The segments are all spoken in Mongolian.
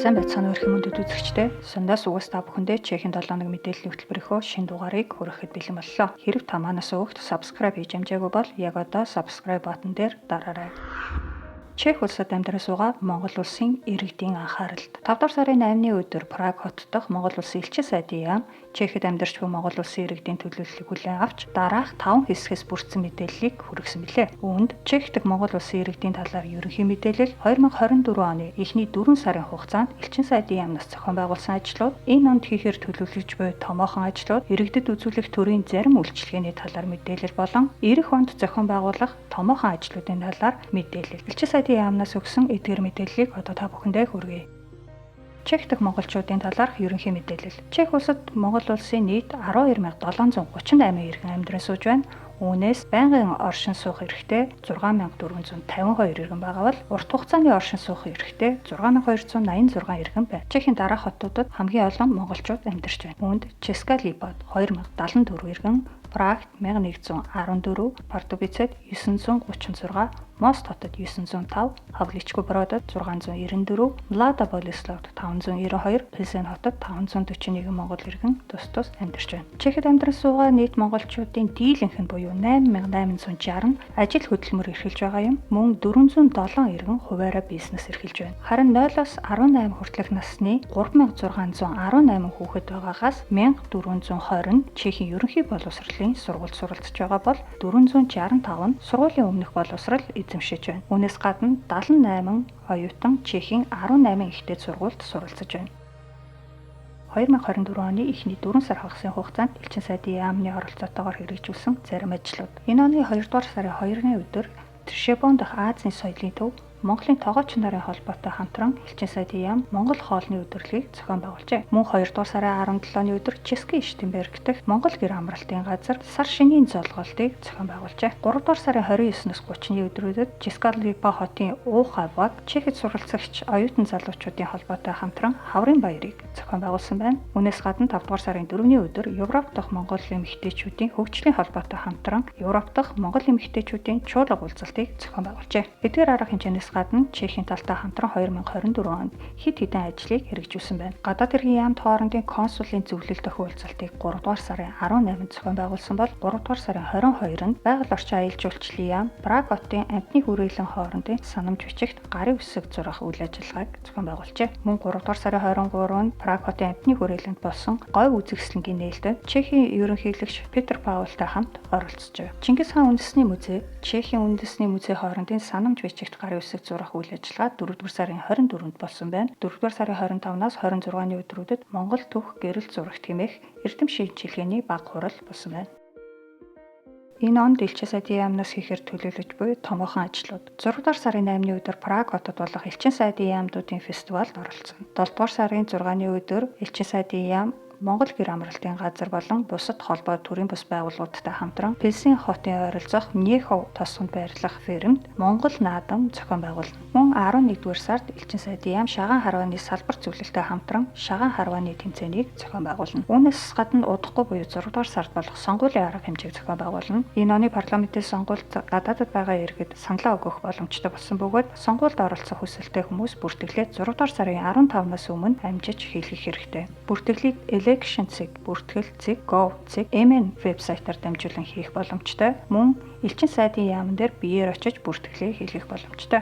Сайн байцгаана уу эрхэм хүндэт үзэгчдээ. Сундаас угаас та бүхэндээ Чехийн 7 хоног мэдээллийн хөтөлбөрийнхөө шинэ дугаарыг хүрэхэд бэлэн боллоо. Хэрэв та манаас өгөхд subscribe хийж амжаагүй бол яг одоо subscribe button дээр дараарай. Чех улсад амьдран суугаа Монгол улсын иргэдийн анхааралд 5 дугаар сарын 8-ны өдөр Праг хот дахь Монгол улсын элчин сайдын яам Чехэд амьдарч буй Монгол улсын иргэдийн төлөөллийг хүлээн авч дараах 5 хэсгээс бүрдсэн мэдээллийг хүргэсэн билээ. Үүнд Чех дахь Монгол улсын иргэдийн талаар ерөнхий мэдээлэл 2024 оны эхний 4 сарын хугацаанд элчин сайдын яамнаас зохион байгуулсан ажлууд, энэ онд хийхээр төлөвлөж буй томоохон ажлууд, иргэдэд үзүүлэх төрийн зарим үйлчилгээний талаар мэдээлэл болон ирэх онд зохион байгуулах томоохон ажлуудын талаар мэдээлэл. Элчин сайдын яамнаас өгсөн эдгээр мэдээллийг одоо та бүхэндээ хүргэе. Чех дахь монголчуудын талаарх ерөнхий мэдээлэл. Чех улсад Монгол улсын нийт 12738 иргэн амьдран сууж байна. Үүнээс байнгын оршин суух эрхтэй 6452 иргэн байгаа бол урт хугацааны оршин суух эрхтэй 6286 иргэн байна. Чехийн дараах хотуудад хамгийн олон монголчууд амьдарч байна. Үүнд Česká Lípa 2074 иргэн, Праг 1114, Пардубицэд 936, Мост хотод 905, Хавличко Бродод 694, Млада Болеславд 592, Пилсен хотод 541 монгол иргэн тус амьдарч байна. Чехэд амьдран суугаа нийт монголчуудын дийлэнх нь буюу 8860 ажил хөдөлмөр эрхэлж байгаа юм. Мөн 407 иргэн хуваараа бизнес эрхэлж байна. Харин 0-аас 18 хүртэлх насны 3618 хүүхэд байгаагаас 1420 нь Чехийн ерөнхий боловсролын сургуульд суралцж байгаа бол 465 нь сургуулийн өмнөх боловсрол эзэмшиж байна. Үүнээс гадна 78 оюутан Чехийн 18 ихтэй сургуульд суралцж байна. 2024 оны эхний 4 сар хагасны хугацаанд элчин сайдын яамны оролцоотойгоор хэрэгжүүлсэн зарим ажлууд. Энэ оны 2 дугаар сарын 2-ны өдөр Трешебон дахь Азийн соёлын төв Монголын тогооч нарын холбоотой хамтран элчин сайдын яам Монгол хоолны өдрөлийг зохион байгуулжээ. Мөн 2 дугаар сарын 17-ны өдөр Český Штимберг дахь Монгол гэр амралтын газар сар шинийн золголтыг зохион байгуулжээ. 3 дугаар сарын 29-ноос 30-ны өдрүүдэд Česká Lípa хотын Уухай баг Чехэд суралцагч оюутан залуучуудын холбоотой хамтран хаврын баярыг зохион байгуулсан байна. Үүнээс гадна 5 дугаар сарын 4-ний өдөр Европ дахь Монгол эмэгтэйчүүдийн хөгжлийн холбоотой хамтран Европ дахь Монгол эмэгтэйчүүдийн чуулга уулзалтыг зохион байгуулжээ. Эдгээр арга хэмжээнээс гадна Чехийн талтай хамтран 2024 онд хэд хэдэн ажлыг хэрэгжүүлсэн байна. Гадаад хэргийн яамт хоорондын консулын зөвлөл дэх уулзалтыг 3 дугаар сарын 18-нд зохион байгуулсан бол 3 дугаар сарын 22-нд байгаль орчин аялал жуулчлалын яам Праг хотын амтны хүрээлэн хоорондын санамж бичигт гарын үсэг зурах үйл ажиллагааг зохион байгуулжээ. Мөн 3 дугаар сарын 23-нд Праг хотын амтны хүрээлэнд болсон говь үзэсгэлэнгийн нээлтэд Чехийн ерөнхийлөгч Петр Паултай хамт оролцжээ. Чингис хаан үндэсний музей, Чехийн үндэсний музей хоорондын санамж бичигт гарын үсэг зурах үйл ажиллагаа 4 дугаар сарын 24-нд болсон байна. 4 дугаар сарын 25-наас 26-ны өдрүүдэд Монгол түүх гэрэл зурагт хэмээх эрдэм шинжилгээний баг хурал болсон байна. Энэ онд элчин сайдын яамнаас хийхээр төлөвлөж буй томоохон ажлууд. 6 дугаар сарын 8-ны өдөр Праг хотод болох элчин сайдын яамдуудын фестивалд оролцсон. 7 дугаар сарын 6-ны өдөр элчин сайдын яам Монгол гэр амралтын газар болон бусад холбоо төрийн бус байгууллагуудтай хамтран Пилсен хотын ойролцоох Мнехов тосгонд байрлах фермд Монгол наадам зохион байгуулна. Мөн 11-р сард элчин сайдын яам шагаан харвааны салбар зөвлөлтөй хамтран шагаан харвааны тэмцээнийг зохион байгуулна. Үүнээс гадна удахгүй буюу 6 дугаар сард болох сонгуулийн арга хэмжээг зохион байгуулна. Энэ оны парламентын сонгуульд гадаадд байгаа иргэд саналаа өгөх боломжтой болсон бөгөөд сонгуульд оролцох хүсэлтэй хүмүүс бүртгэлээ 6 дугаар сарын 15-наас өмнө амжиж хийлгэх хэрэгтэй. Бүртгэлийг election.gov.mn вебсайтаар дамжуулан хийх боломжтой. Мөн элчин сайдын яамн дээр биеэр очиж бүртгэлээ хийлгэх боломжтой.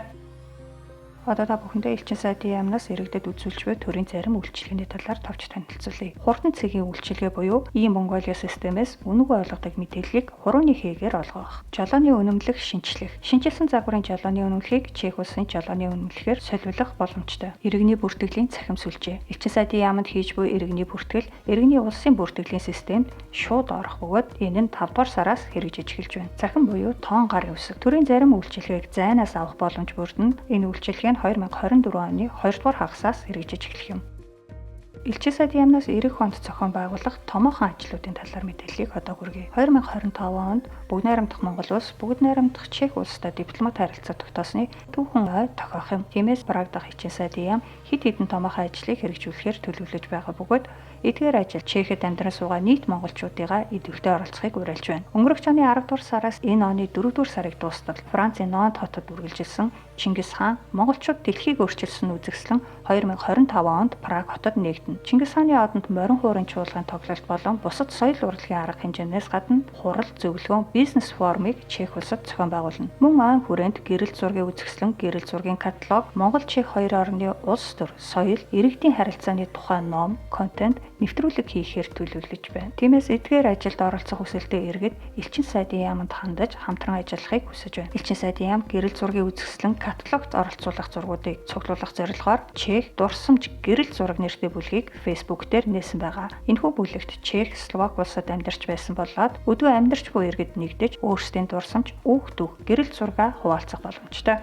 Одоо та бүхэндээ элчин сайдын яамнаас иргэдэд үзүүлж буй төрийн зарим үйлчилгээний талаар товч танилцуулъя. Хурдан цэгийн үйлчилгээ буюу e-Mongolia системээс үнэгүй ойлгодог мэдээллийг хурууны хийгээр олгох. Жолооны үнэмлэх шинжлэх. Шинжилсэн загварын жолооны үнэмлэхийг Чех улсын жолооны үнэмлэхээр солиулах боломжтой. Иргэний бүртгэлийн цахим сүлжээ. Элчин сайдын яамд хийж буй иргэний бүртгэл иргэний улсын бүртгэлийн системд шууд орох бөгөөд энэ нь 5 дугаар сараас хэрэгжиж эхэлж байна. Цахим буюу тоон гарын үсэг. Төрийн зарим үйлчилгээг зайнаас авах боломж бүрдэнэ. Энэ үйлчилгээ 2024 оны 2 дугаар хагасаас хэрэгжиж эхлэх юм. Элчин сайдын яамнаас эх хонд зохион байгуулах томоохон ажлуудын талаар мэдээллийг одоо хүргэе. 2025 онд Бүгд найрамдах Монгол улс, Бүгд найрамдах Чех улстай дипломат харилцаа тогтоосны түүхэн ой тохиох юм. Тиймээс Праг дахь элчин сайдын яам хэд хэдэн томоохон ажлыг хэрэгжүүлэхээр төлөвлөж байгаа бөгөөд эдгээр ажил Чехэд амьдран суугаа нийт монголчуудыгаа идэвхтэй оролцохыг уриалж байна. Өнгөрөх оны 10 дугаар сараас энэ оны 4 дугаар сарыг дуустал Францын Нант хотод үргэлжилсэн Чингис хаан монголчууд дэлхийг өөрчилсөн үзэсгэлэн 2025 онд Праг хотод нэгдэнэ. Чингис хааны одонд морин хуурын чуулган тоглолт болон бусад соёл урлагийн арга хэмжээнээс гадна хурал, зөвлөгөөн, бизнес форумыг Чех улсад зохион байгуулна. Мөн ан хүрээнд гэрэл зургийн үзэсгэлэн, гэрэл зургийн каталог, Монгол Чех хоёр орны улс төр, соёл, иргэдийн харилцааны тухай ном, контент нэвтрүүлэг хийхээр төлөвлөж байна. Тиймээс эдгээр ажилд оролцох хүсэлтэй иргэд элчин сайдын яамд хандаж хамтран ажиллахыг хүсэж байна. Элчин сайдын яам гэрэл зургийн үзэсгэлэн каталогт оролцуулах зургуудыг цуглуулах зорилгоор Чех дурсамж гэрэл зураг нэртэй бүлгийг Facebook дээр нээсэн байгаа. Энэхүү бүлэгт Чех, Словак улсад амьдарч байсан болоод өдөө амьдарч буй иргэд нэгдэж өөрсдийн дурсамж, үг дүү, гэрэл зургаа хуваалцах боломжтой.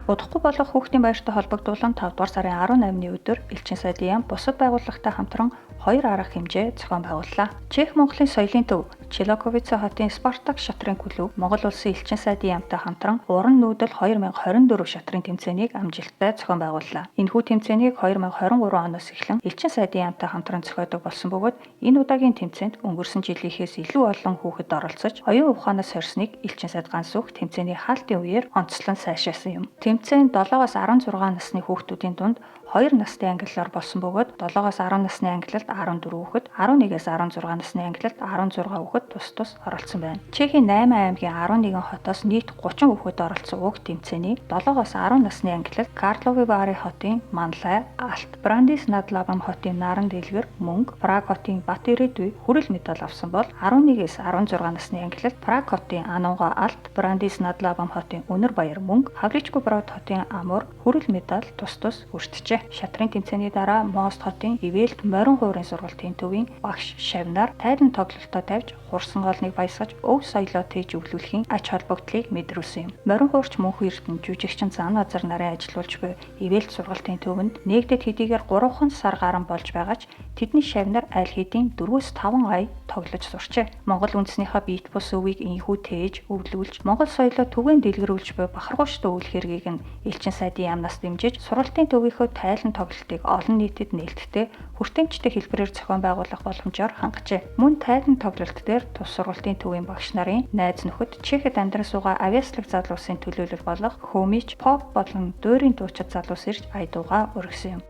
Удахгүй болох хүүхдийн баяртай холбогдуулан 5 дугаар сарын 18-ны өдөр элчин сайдын яам бусад байгууллагатай хамтран 2 арга хэмжээ зохион байгууллаа. Чех Монголын соёлын төв Челоковице хотын Спартак шатрын клуб Монгол улсын элчин сайдын яамтай хамтран уран нүүдэл 2024 шатрын тэмцээнийг амжилттай зохион байгууллаа. Энэхүү тэмцээнийг 2023 оноос эхлэн элчин сайдын яамтай хамтран зохиодог болсон бөгөөд энэ удаагийн тэмцээнд өнгөрсөн жилийнхээс илүү олон хүүхэд оролцож, оюун ухаанаас сорьсныг элчин сайд ганц үг тэмцээний хаалтын үеэр онцлон сайшаасан юм. Тэмцээнд 7-аас 16 насны хүүхдүүдийн дунд 2 насны ангиллаар болсон бөгөөд 7-аас 10 насны ангиллалд 14 хүүхэд, 11-ээс 16 насны ангиллалд 16 хүүхэд тус оролцсон байна. Чехийн 8 аймгийн 11 хотоос нийт 30 хүүхэд оролцсон уг тэмцээний 7-аас 10 насны ангиллалд Карловы Вары хотын Манлай, Алт, Брандис над Лабам хотын Наран дэлгэр, мөнгө, Праг хотын Батиридүй хүрэл медаль авсан бол 11-ээс 16 насны ангиллалд Праг хотын Анунга Алт, Брандис над Лабам хотын Өнөр Баяр, мөнгө, Хавричко Брод хотын Амур хүрэл медаль тус хүртжээ. Шатрын тэмцээний дараа Мост хотын Ивэлт морин хуурын сургалтын төвийн багш Шавнаар тайлан тоглолтоо тавьж хурсан голныг баясгаж өв соёлоо тээж өвлүүлэхийн ач холбогдлыг мэдрүүлсэн юм. Морин хуурч мөнхөн эрдэнэ жүжигчин Зан Азар нарын ажиллуулж буй Ивэлт сургалтын төвөнд нэгдэд хэдийгээр 3 сар гарan болж байгаач тэдний Шавнаар аль хэдийн 4-5 ай тоглож сурчээ. Монгол үндэснийхээ биет бус өвийг инхүү тээж өвлүүлж Монгол соёлоо түгээн дэлгэрүүлж буй бахархууштай үйл хэргийг нь элчин сайдын яамнаас дэмжиж сургалтын төвийнхөө тайлан тоглолтыг олон нийтэд нээлттэй хүртээмжтэй хэлбэрээр зохион байгуулах боломжоор хангажээ. Мөн тайлан тоглолт дээр тус сургалтын төвийн багш нарын найз нөхөд Чехэд амьдран суугаа авиаслаг залуусын төлөөлөл болох хөөмич, поп болон дуурийн дуучид залуус ирж айдуугаа өргөсөн юм.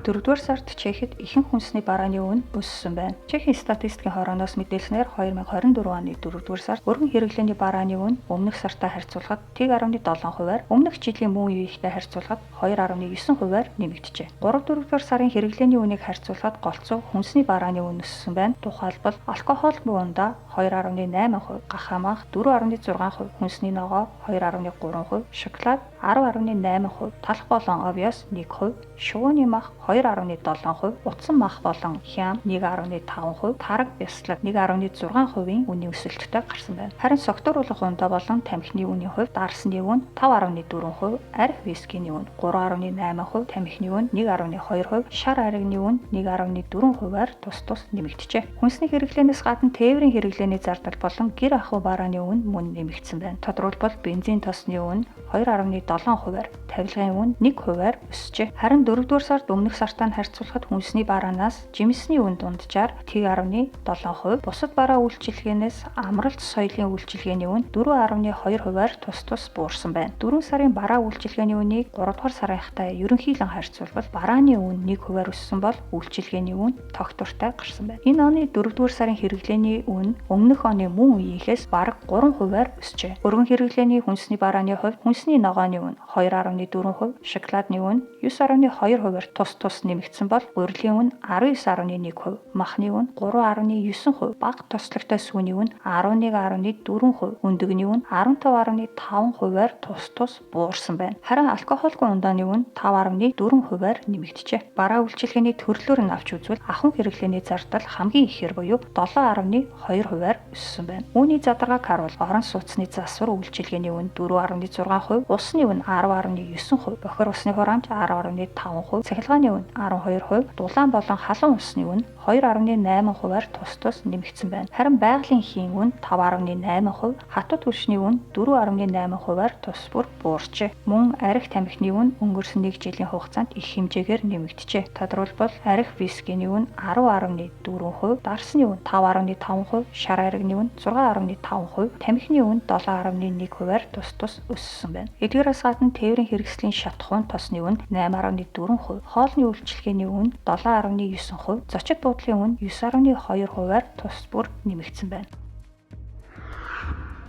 4-р сард Чехэд ихэнх хүнсний барааны үн өссөн байна. Чехийн статистикийн хорооноос мэдээлснээр 2024 оны 4-р сард өргөн хэрэглээний барааны үн өмнөх сартай харьцуулахад 1.7%-аар, өмнөх жилийн мөн үеийнхтэй харьцуулахад 2.9%-аар нэмэгджээ. 3-4-р сарын хэрэглээний үнийг харьцуулахад голцоо хүнсний барааны үн өссөн байна. Тухайлбал алкогол буунда 2.8%, гахамах 4.6%, хүнсний ногоо 2.3%, шоколад 10.8%, талх болон овёс 1%, шувууны мах 2.7%, утсан мах болон хям 1.5%, тараг бяцлаг 1.6%-ийн үнийн өсөлттэй гарсан байна. Харин согтууруулах ундаа болон тамхины үнийн хувьд дарсны үн 5.4%, арх вискиний үн 3.8%, тамхины үн 1.2%, шар аригны үн 1.4%-аар тус нэмэгджээ. Хүнсний хэрэглээнээс гадна тээврийн хэрэглээний зардал болон гэр ахуй барааны үн мөн нэмэгдсэн байна. Тодорхойлбол бензин тосны үн 2.7%-аар, тавилгын үн 1%-аар өсжээ. Харин 4-р сард өмнөх сартаа харьцуулахад хүнсний бараанаас жимсний үн дунджаар 1.7%, бусад бараа үйлчилгээнээс амралт соёлын үйлчилгээний үн 4.2%-аар тус буурсан байна. 4 сарын бараа үйлчилгээний үнийг 3-р сарынхтай ерөнхийлөн харьцуулбал барааны үн 1%-аар өссөн бол үйлчилгээний үн тогтвортой гарсан байна. Энэ оны 4-р сарын хэрэглээний үн өмнөх оны мөн үеийнхээс бараг 3%-аар өсжээ. Өргөн хэрэглээний хүнсний барааны хувьд хүнсний ногооны үн 2.4%, шоколадны үн 9.2%-аар тус нэмэгдсэн бол урилгын үн 19.1%, махны үн 3.9%, бага тослогтой сүүний үн 11.4%, өндөгний үн 15.5%-аар тус буурсан байна. Харин алкогольгүй ундааны үн 5.4%-аар нэмэгджээ. Бараа үйлчилгээний төрлөөр нь авч үзвэл ахуйн хэрэглээний зардал хамгийн ихээр буюу 7.2%-аар өссөн байна. Үүний задаргааг харуул орон сууцны засвар үйлчилгээний үн 4.6%, 9%, усны үн 10.9%, бохир усны хураамж 10.5%, цахилгааны үн 12%, дулаан болон халуун усны үн 2.8%-аар тус нэмэгдсэн байна. Харин байгалийн хийн үн 5.8%, хатуу түлшний үн 4.8%-аар тус бүр буурчээ. Мөн арх тамхины үн өнгөрсөн 1 жилийн хугацаанд их хэмжээгээр нэмэгджээ. Тодорхойлбол арх вискиний үн 10.4%, дарсны үн 5.5%, шар аригны үн 6.5%, тамхины үн 7.1%-аар тус өссөн байна. Эдгээрээс гадна тээврийн хэрэгслийн шатахуун тосны үн 8.4%, хоолны үйлчилгээний үн 7.9%, зочид буудлын үн 9.2%-аар тус бүр нэмэгдсэн байна.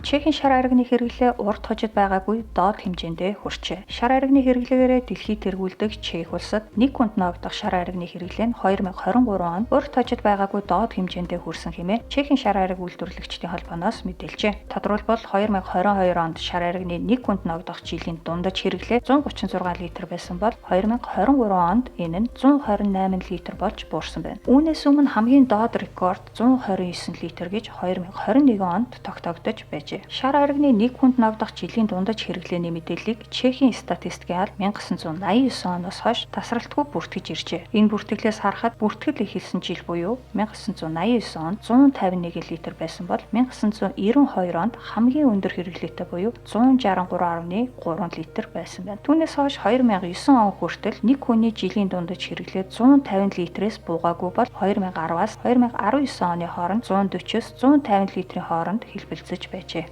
Чехийн шар аригны хэрэглээ урд хожид байгаагүй доод хэмжээндээ хүрчээ. Шар аригны хэрэглээгээр дэлхийд тэргүүлдэг Чех улсад 1 хүнд ногдох шар аригны хэрэглээ нь 2023 онд урд хожид байгаагүй доод хэмжээндээ хүрсэн хэмээн Чехийн шар ариг үйлдвэрлэгчдийн холбооноос мэдээлжээ. Тодорхойлбол 2022 онд шар аригны 1 хүнд ногдох жилийн дундаж хэрэглээ 136 литр байсан бол 2023 онд энэ нь 128 литр болж буурсан байна. Үүнээс өмнө хамгийн доод рекорд 129 литр гэж 2021 онд тогтоогдож байжээ. Шар аригны 1 хүнд ногдох жилийн дундаж хэрэглээний мэдээллийг Чехийн статистикийн алба 1989 оноос хойш тасралтгүй бүртгэж иржээ. Энэ бүртгэлээс харахад бүртгэл эхэлсэн жил буюу 1989 онд 151 литр байсан бол 1992 онд хамгийн өндөр хэрэглээтэй буюу 163.3 литр байсан байна. Түүнээс хойш 2009 он хүртэл нэг хүний жилийн дундаж хэрэглээ 150 литрээс буугаагүй бол 2010-аас 2019 оны хооронд 140-с 150 литрийн хооронд хэлбэлцэж байжээ.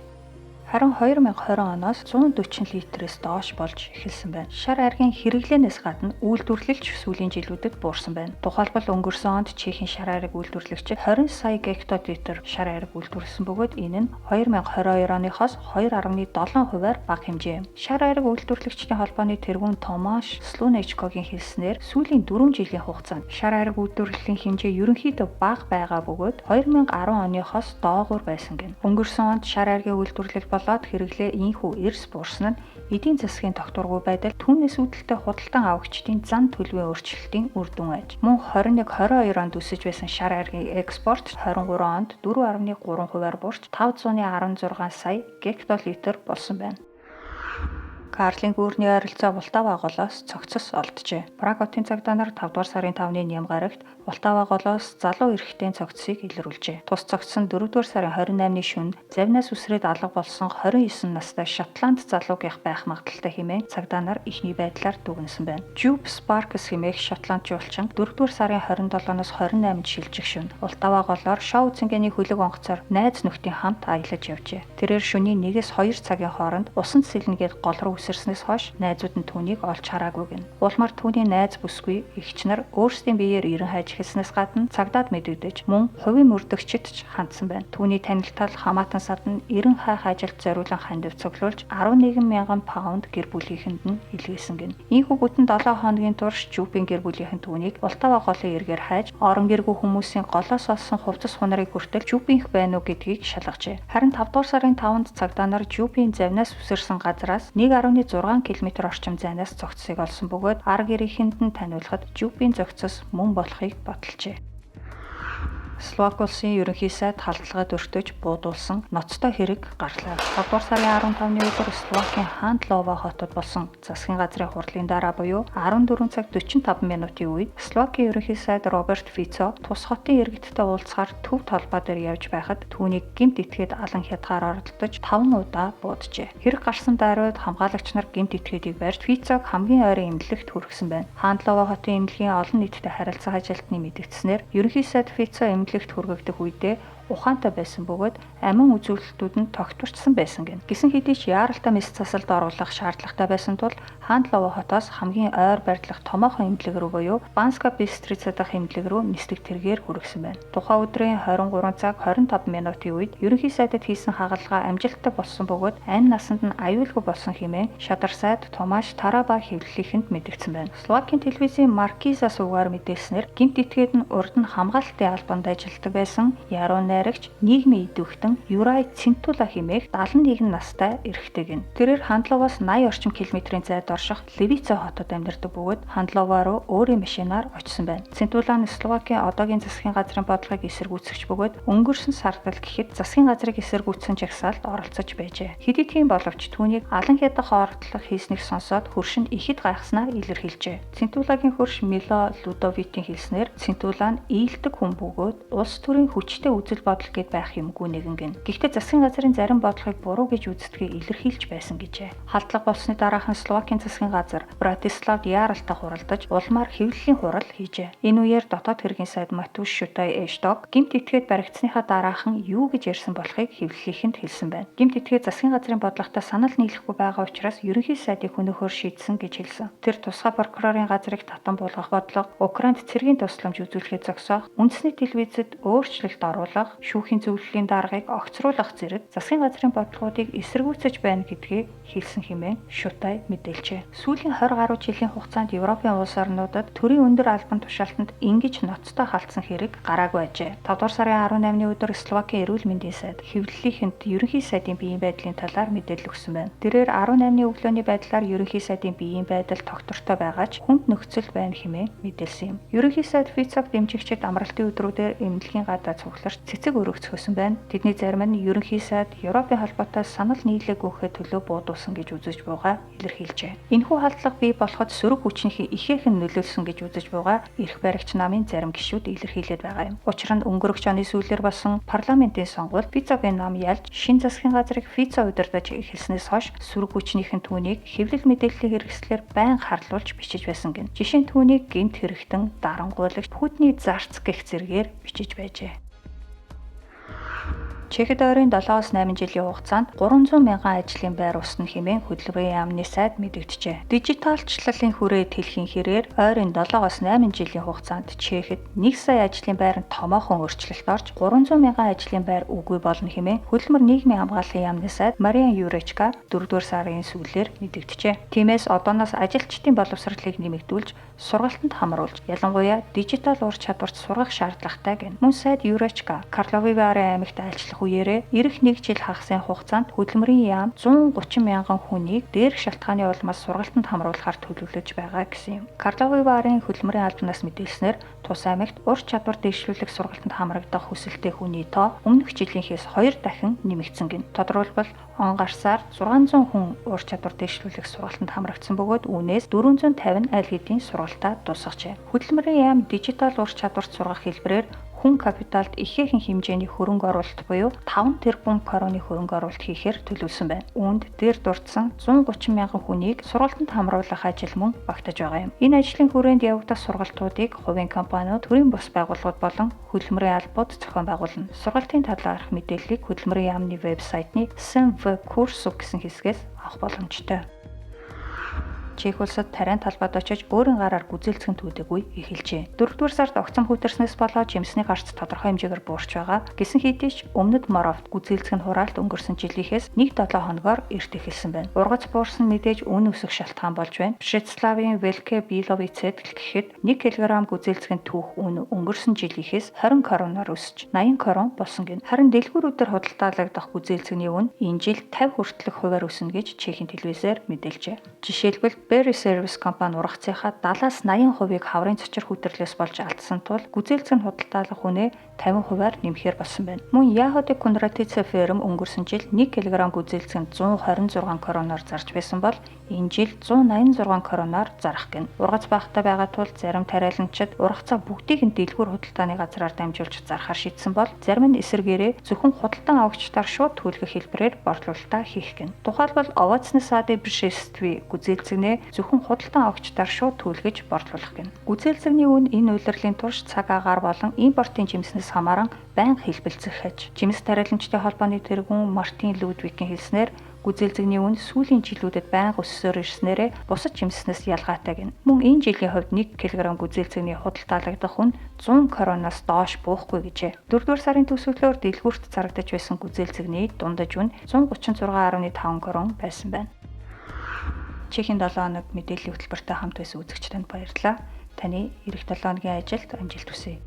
Харин 2020 оноос 140 литрээс доош болж эхэлсэн байна. Шар аргийн хэрэглээнээс гадна үйлдвэрлэлч сүүлийн жилүүдэд буурсан байна. Тухайлбал өнгөрсөн онд Чехийн шар ариг үйлдвэрлэгчид 20 сая гектолитр шар ариг үйлдвэрлэсэн бөгөөд энэ нь 2022 оныхоос 2.7%-аар бага хэмжээ юм. Шар ариг үйлдвэрлэгчдийн холбооны тэргүүн Томаш Слунечкогийн хэлснээр сүүлийн 4 жилийн хугацаанд шар ариг үйлдвэрлэлийн хэмжээ ерөнхийдөө бага байгаа бөгөөд 2010 оныхоос доогуур байсан гэнэ. Өнгөрсөн онд шар аргийн үйлдвэрлэл болоод хэрэглээ ийхүү эрс буурсан нь эдийн засгийн тогтворгүй байдал түүнээс үүдэлтэй худалдан авагчдын зан төлөвийн өөрчлөлтийн үр дүн аж. Мөн 21-22 онд өсөж байсан шар аргийн экспорт 23 онд 4.3%-аар буурч 516 сая гектолитр болсон байна. Карлийн гүүрний ойролцоо Ултава голоос цогцос олджээ. Праг хотын цагдаа нар 5 дугаар сарын 5-ны ням гарагт Ултава голоос залуу эрэгтэй цогцсыг илрүүлжээ. Тус цогц нь 4 дугаар сарын 28-ны шөнө завнаас үсрээд алга болсон 29 настай Шотланд залуугийнх байх магадaltaй хэмээн цагдаа нар ихний байдлаар дүгнсэн байна. Jupe Sparks хэмээх Шотланд жуулчин 4 дугаар сарын 27-оос 28-нд шилжих шөнө Ултава голоор шоу цэнгэний хөлөг онгоцоор найз нөхдийн хамт аялаж явжээ. Тэрээр шөнийн 1-2 цагийн хооронд усанд сэлнгээд гол руу үсэрснээс хойш найзууд нь түүнийг олж хараагүй гэнэ. Улмаар түүний найз бүсгүй эгч нар өөрсдийн биеэр ирэн хайж эхэлснээс гадна цагдаад мэдэгдэж мөн хувийн мөрдөгчд ч хандсан байна. Түүний танилтал хамаатан садан ирэн хайх ажилд зориулан хандив цуглуулж 11,000 паунд гэр бүлийнхэнд нь илгээсэн гэнэ. Ийхүү бүтэн 7 хоногийн турш Жупийн гэр бүлийнхэн түүнийг Ултава голын эргээр хайж орон гэргүй хүмүүсийн голоос олсон хувцас хунарыг хүртэл Жупийнх байна уу гэдгийг шалгажээ. Харин 5 дугаар сарын 5-нд цагдаа нар Жупийн завнаас үсэрсэн газраас 1.6 км орчим зайнаас цогцсыг олсон бөгөөд ар гэрийнхэнд нь таниулахад Жупийн зохицос мөн болохыг баталжээ. Словак улсын ерөнхий сайд халдлагад өртөж буудуулсан ноцтой хэрэг гарлаа. 5 дугаар сарын 15-ны өдөр Словакийн Хандлова хотод болсон засгийн газрын хурлын дараа буюу 14 цаг 45 минутын үед Словакийн ерөнхий сайд Роберт Фицо тус хотын иргэдтэй уулзахаар төв толгой дээр явж байхад түүнийг гэмт итгээд алан хятгаар оролдож 5 удаа бууджээ. Хэрэг гарсан даруйд хамгаалагч нар гэмт итгээдийг барьж Фицог хамгийн ойрын эмнэлэгт хүргэсэн байна. Хандлова хотын эмнэлгийн олон нийтэд харилцах ажилтны мэдгдснээр ерөнхий сайд Фицо эмнэлэгт хүргэгдэх үедээ ухаантай байсан бөгөөд амин үзүүлэлтүүд нь тогтворчсон байсан гэнэ. Гисэн хэдий ч яаралтай мэс засалд оруулах шаардлагатай байсан тул Хандлова хотоос хамгийн ойр барьдлах томоохон эмнэлэг рүү буюу Банска Бистриця дахь эмнэлэг рүү нислэг тэргээр хүргэсэн байна. Тухайн өдрийн 23 цаг 25 минутын үед ерөнхий сайдад хийсэн хагалгаа амжилттай болсон бөгөөд амь насанд нь аюулгүй болсон хэмээн шадар сайд Томаш Тараба хэвлэлийнхэнд мэдгдсэн байна. Словакийн телевизийн Маркиза сувгаар мэдээлснээр гэмт итгээд нь урд нь хамгаалалтын албанд ажилладаг байсан яруу найр баригч нийгмийн идэвхтэн Юрай Цинтула хэмээх 71 настай эрэгтэй гин. Тэрээр Хандловоос 80 орчим километрийн зайд орших Левица хотод амьдардаг бөгөөд Хандловоо руу өөрийн машинаар очсон байна. Цинтула нь Словакийн одоогийн засгийн газрын бодлогыг эсэргүүцэгч бөгөөд өнгөрсөн сард гэхэд засгийн газрыг эсэргүүцсэн жагсаалд оролцож байжээ. Хэдий тийм боловч түүнийг алан хядах оролдлого хийснийг сонсоод хөрш нь ихэд гайхснаа илэрхийлжээ. Цинтулагийн хөрш Мило Лудовитийн хэлснээр Цинтула нь ийдэг хүн бөгөөд улс төрийн хүчтэй үзэл бодол гэд байх юмгүй нэгэн гин. Гэхдээ засгийн газрын зарим бодлогыг буруу гэж үздэгээ илэрхийлж байсан гэжээ. Халдлага болсны дараахан Словакийн засгийн газар Братиславд яаралтай хуралдаж улмаар хэвлэлийн хурал хийжээ. Энэ үеэр дотоод хэргийн сайд Матуш Шутай Эшток гэмт этгээд баригдсныхаа дараахан юу гэж ярьсан болохыг хэвлэлийнхэнд хэлсэн байна. Гэмт этгээд засгийн газрын бодлоготой санал нийлэхгүй байгаа учраас ерөнхий сайдыг хөнөөхөөр шийдсэн гэж хэлсэн. Тэр тусгай прокурорын газрыг татан буулгах бодлого, Украинд цэргийн тусламж үзүүлэхэд зогсоох, үндэсний телевизэд өөрчлөлт оруулах, шүүхийн зөвлөлийн даргыг огцруулах зэрэг засгийн газрын бодлогуудыг эсэргүүцэж байна гэдгийг хэлсэн хэмээн Шутай мэдээлжээ. Сүүлийн 20 гаруй жилийн хугацаанд Европын улс орнуудад төрийн өндөр албан тушаалтанд ингэж ноцтой халтсан хэрэг гараагүй ажээ. 5 дугаар сарын 18-ны өдөр Словакийн эрүүл мэндийн сайд хэвлэлийнхэнд ерөнхий сайдын биеийн байдлын талаар мэдээлэл өгсөн байна. Тэрээр 18-ны өглөөний байдлаар ерөнхий сайдын биеийн байдал тогтвортой байгаа ч хүнд нөхцөл байна хэмээн мэдээлсэн юм. Ерөнхий сайд Фицов дэмжигчид амралтын өдрүүдээр эмнэлгийн гадаа цугларч цэцэг өргөцгөөсөн байна. Тэдний зарим нь ерөнхий сайд Европын холбоотой санал нийлээгүйхээ төлөө буудуулсан гэж үзэж буйгаа илэрхийлжээ. Энэхүү халдлага бий болоход сөрөг хүчнийхээ ихээхэн нөлөөлсөн гэж үзэж буйгаа эрх баригч намын зарим гишүүд илэрхийлээд байгаа юм. Учир нь өнгөрөх оны сүүлээр болсон парламентын сонгуульд Фицовын нам ялж шин засгийн газрыг Фицо удирдах эхэлснээс хойш сөрөг хүчнийхэн түүнийг хэвлэл мэдээллийн хэрэгслээр байн харлуулж бичиж байсан гин. Жишээ нь түүнийг гэмт хэрэгтэн, дарангуйлагч, Путиний зарц гэх зэргээр бичиж байжээ. Чехэд ойрын 7-8 жилийн хугацаанд 300 мянган ажлын байр усна хэмээн хөдөлмөрийн яамны сайд мэдэгджээ. Дижиталчлалын хүрээ тэлхийн хэрээр ойрын 7-8 жилийн хугацаанд Чехэд 1 сая ажлын байр нь томоохон өөрчлөлт орж 300 мянган ажлын байр үгүй болно хэмээн хөдөлмөр нийгмийн хамгааллын яамны сайд Мариан Юречка 4-р сарын сүүлээр мэдэгджээ. Тиймээс одооноос ажилчдын боловсролыг нэмэгдүүлж, сургалтанд хамруулж, ялангуяа дижитал ур чадварт сургах шаардлагатай гэнэ. Мөн сайд Юречка Карловы Вары аймагт ажиллах үеэрээ ирэх 1 жил хагасын хугацаанд хөдөлмөрийн яам 130 мянган хүнийг дээрх шалтгааны улмаас сургалтанд хамруулахаар төлөвлөж байгаа гэсэн юм. Карловы Варын хөдөлмөрийн албанаас мэдээлснээр тус аймагт ур чадвар дэвшүүлэх сургалтанд хамрагдах хүсэлтэй хүний тоо өмнөх жилийнхээс 2 дахин нэмэгдсэн гэнэ. Тодорхойлбол он гарсаар 600 хүн ур чадвар дэвшүүлэх сургалтанд хамрагдсан бөгөөд үүнээс 450 аль хэдийн сургалтаа дуусгажээ. Хөдөлмөрийн яам дижитал ур чадварт сургах хэлбэрээр хүн капиталд ихээхэн хэмжээний хөрөнгө оруулалт буюу 5 тэрбум короны хөрөнгө оруулалт хийхээр төлөвлөсөн байна. Үүнд дээр дурдсан 130 мянган хүнийг сургалтанд хамруулах ажил мөн багтаж байгаа юм. Энэ ажлын хүрээнд явагдах сургалтуудыг хувийн компаниуд, төрийн бус байгууллагууд болон хөдөлмөрийн албууд зохион байгуулна. Сургалтын талаарх мэдээллийг хөдөлмөрийн яамны вебсайтны СМВ Курсу гэсэн хэсгээс авах боломжтой. Чех улсад тариан талбайд очиж өөрийн гараар гүзээлцэн түүдэггүй эхэлжээ. 4-р сард огцом хүтэрснээс болоод жимсний гарц тодорхой хэмжээгээр буурч байгаа. Гэсэн хэдий ч өмнөд Моровт гүзээлцэн хураалт өнгөрсөн жилийнхээс 1-7 хоногоор эрт эхэлсэн байна. Ургац буурсан мэдээж үн өсөх шалтгаан болж байна. Брешеславийн Велке Биловицэд гэхэд 1 кг гүзээлцэн түүх үн өнгөрсөн жилийнхээс 20 короноор өсөж 80 корон болсон гэнэ. Харин дэлгүүрүүдээр худалдаалагдах гүзээлцэний үн энэ жил 50 хүртэлх хувиар өснө гэж Чехийн телевизээр мэдээлжээ. Жишээлбэл Berry Service компани ургацынхаа 70-80%-ийг хаврын цочор хүтэрлээс болж алдсан тул гүзээлцэн худалдаалах үнэ 50%-аар нэмэхээр болсон байна. Мөн Яходи Кунратица ферм өнгөрсөн жил 1 кг гүзээлцэн 126 короноор зарж байсан бол энэ жил 186 короноор зарах гэнэ. Ургац багтаа байгаа тул зарим тариаланчид ургацаа бүгдийг нь дэлгүүр худалдааны газраар дамжуулж зарахаар шийдсэн бол зарим нь эсэргээрээ зөвхөн худалдан авагчдаар шууд төлөх хэлбэрээр борлуулалтаа хийх гэнэ. Тухайлбал овоцны сады бишэстви гүзээлцэгнээ зөвхөн худалдан авагчдаар шууд төлгөж борлуулах гэнэ. Гүзээлцэгний үн энэ улирлын турш цаг агаар болон импортын жимснээс хамааран байнга хэлбэлцэх хаж. Жимс тариаланчдын холбооны тэргүүн Мартин Лудвигийн хэлснээр гүзээлцэгний үн сүүлийн жилүүдэд байнга өссөөр ирснээрээ бусад жимснээс ялгаатай гэнэ. Мөн энэ жилийн хувьд 1 кг гүзээлцэгний худалдаалагдах үн 100 короноос доош буухгүй гэжээ. 4-р сарын төсөөллөөр дэлгүүрт зарагдаж байсан гүзээлцэгний дундаж үн 136.5 корон байсан байна. Чехийн 7 хоног мэдээллийн хөтөлбөртэй хамт байсан үзэгчдэнд баярлалаа. Таны эх 7 хоногийн ажилд амжилт хүсье.